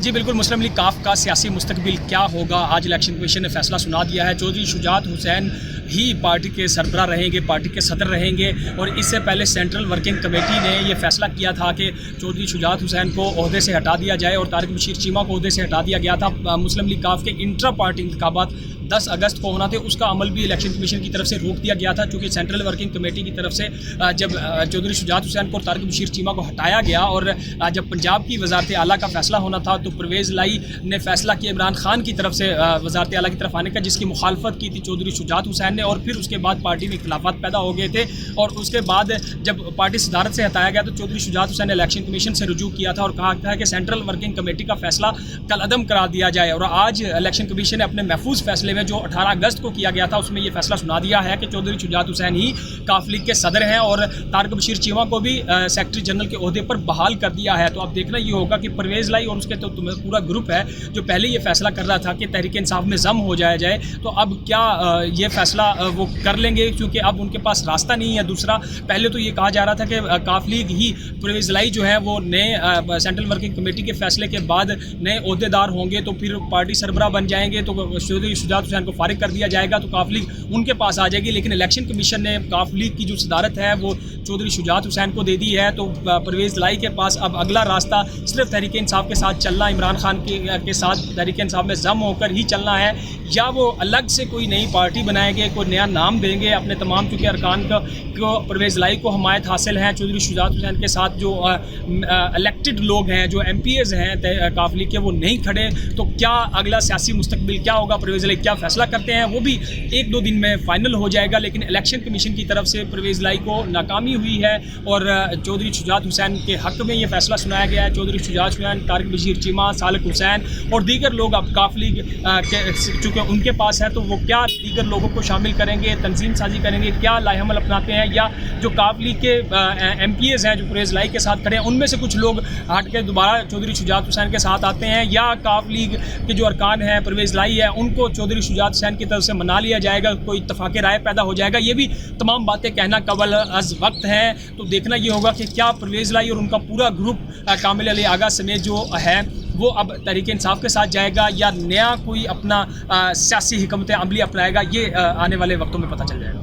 جی بالکل، مسلم لیگ کاف کا سیاسی مستقبل کیا ہوگا، آج الیکشن کمیشن نے فیصلہ سنا دیا ہے۔ چودھری شجاعت حسین ہی پارٹی کے سربراہ رہیں گے، پارٹی کے صدر رہیں گے، اور اس سے پہلے سینٹرل ورکنگ کمیٹی نے یہ فیصلہ کیا تھا کہ چودھری شجاعت حسین کو عہدے سے ہٹا دیا جائے اور طارق بشیر چیمہ کو عہدے سے ہٹا دیا گیا تھا۔ مسلم لیگ کاف کے انٹرا پارٹی انتخابات 10 اگست کو ہونا تھے، اس کا عمل بھی الیکشن کمیشن کی طرف سے روک دیا گیا تھا، چونکہ سینٹرل ورکنگ کمیٹی کی طرف سے جب چودھری شجاعت حسین کو اور طارق بشیر چیمہ کو ہٹایا گیا اور جب پنجاب کی وزارت اعلیٰ کا فیصلہ ہونا تھا تو پرویز لائی نے فیصلہ کیا عمران خان کی طرف سے وزارت اعلیٰ کی طرف آنے کا، جس کی مخالفت کی تھی چودھری شجاعت حسین نے، اور پھر اس کے بعد پارٹی میں اختلافات پیدا ہو گئے تھے، اور اس کے بعد جب پارٹی صدارت سے ہٹایا گیا تو چودھری شجاعت حسین نے الیکشن کمیشن سے رجوع کیا تھا اور کہا تھا کہ سینٹرل ورکنگ کمیٹی کا فیصلہ کل عدم قرار دیا جائے، اور آج الیکشن کمیشن نے اپنے محفوظ فیصلے میں جو 18 اگست کو کیا گیا تھا اس میں یہ فیصلہ سنا دیا ہے کہ چودھری شجاعت حسین ہی کاف لیگ کے صدر ہیں، اور طارق بشیر چیمہ کو بھی سیکرٹری جنرل کے عہدے پر بحال کر دیا ہے۔ تو اب دیکھنا یہ ہوگا کہ پرویز لائی اور اس کے تو پورا گروپ ہے جو پہلے یہ فیصلہ کر رہا تھا کہ تحریک انصاف میں ضم ہو جائے، تو اب کیا یہ فیصلہ وہ کر لیں گے، کیونکہ اب ان کے پاس راستہ نہیں ہے۔ دوسرا، پہلے تو یہ کہا جا رہا تھا کہ کاف لیگ ہی پرویز لائی جو ہے وہ نئے سینٹرل ورکنگ کمیٹی کے فیصلے کے بعد نئے عہدے دار ہوں گے تو پھر پارٹی سربراہ بن جائیں گے، تو چودھری شجاعت حسین کو فارغ کر دیا جائے گا تو کاف لیگ ان کے پاس آ جائے گی، لیکن الیکشن کمیشن نے کاف لیگ کی جو صدارت ہے وہ چودھری شجاعت حسین کو دے دی ہے، تو پرویز لائی کے پاس اب اگلا راستہ صرف تحریک انصاف کے ساتھ چلنا، عمران خان کے ساتھ تحریک انصاف میں ضم ہو کر ہی چلنا ہے، یا وہ الگ سے کوئی نئی پارٹی بنائیں گے، کوئی نیا نام دیں گے اپنے تمام چونکہ ارکان کو پرویز لائی کو حمایت حاصل ہے، چودھری شجاعت حسین کے ساتھ جو الیکٹڈ لوگ ہیں، جو ایم پی ایز ہیں کاف لیگ کے، وہ نہیں کھڑے، تو کیا اگلا سیاسی مستقبل کیا ہوگا، پرویز لائی کیا فیصلہ کرتے ہیں وہ بھی 1-2 دن میں فائنل ہو جائے گا، لیکن الیکشن کمیشن کی طرف سے پرویز لائی کو ناکامی ہوئی ہے اور چودھری شجاعت حسین کے حق میں یہ فیصلہ سنایا گیا ہے۔ چودھری شجاعت حسین، طارق بشیر چیمہ، صالح حسین اور دیگر لوگ اب کاف لیگ چونکہ ان کے پاس ہے تو وہ کیا دیگر لوگوں کو شامل کریں گے، تنظیم سازی کریں گے، کیا لائحہ عمل اپناتے ہیں، یا جو کاف لیگ کے ایم پی ایز ہیں جو پرویز لائی کے ساتھ کھڑے ہیں ان میں سے کچھ لوگ ہٹ کے دوبارہ چودھری شجاعت حسین کے ساتھ آتے ہیں، یا کاف لیگ کے جو ارکان ہیں پرویز لائی ہے ان کو چودھری شجاعت حسین کی طرف سے منا لیا جائے گا، کوئی اتفاق رائے پیدا ہو جائے گا۔ یہ بھی تمام باتیں کہنا قبل از وقت ہیں، تو دیکھنا یہ ہوگا کہ کیا پرویز لائی اور ان کا پورا گروپ کامل علی آغا سمیت جو ہے وہ اب تحریک انصاف کے ساتھ جائے گا یا نیا کوئی اپنا سیاسی حکمت عملی اپنائے گا، یہ آنے والے وقتوں میں پتہ چل جائے گا۔